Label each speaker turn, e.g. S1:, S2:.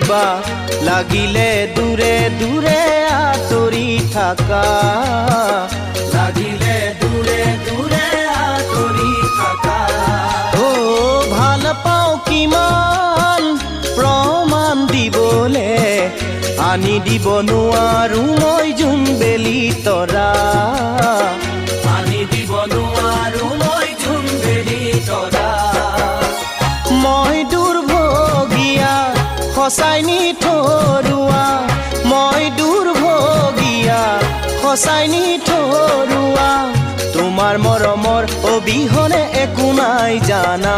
S1: দিবা লাগিলে দূৰে দূৰে আঁতৰি থাকা লাগিলে দূৰে দূৰে আঁতৰি থাকা অ ভাল পাওঁ কিমান প্ৰমাণ দিবলে আনি দিব নোৱাৰো মই জোন বেলি তৰা আনি দিব নোৱাৰো মই জোন বেলি তৰা মই দুৰ্ভগীয়া সঁচাই নিথৰুৱা মই দুৰ্ভগীয়া সঁচাই নিথৰুৱা তোমাৰ মৰমৰ অবিহনে একো নাই জানা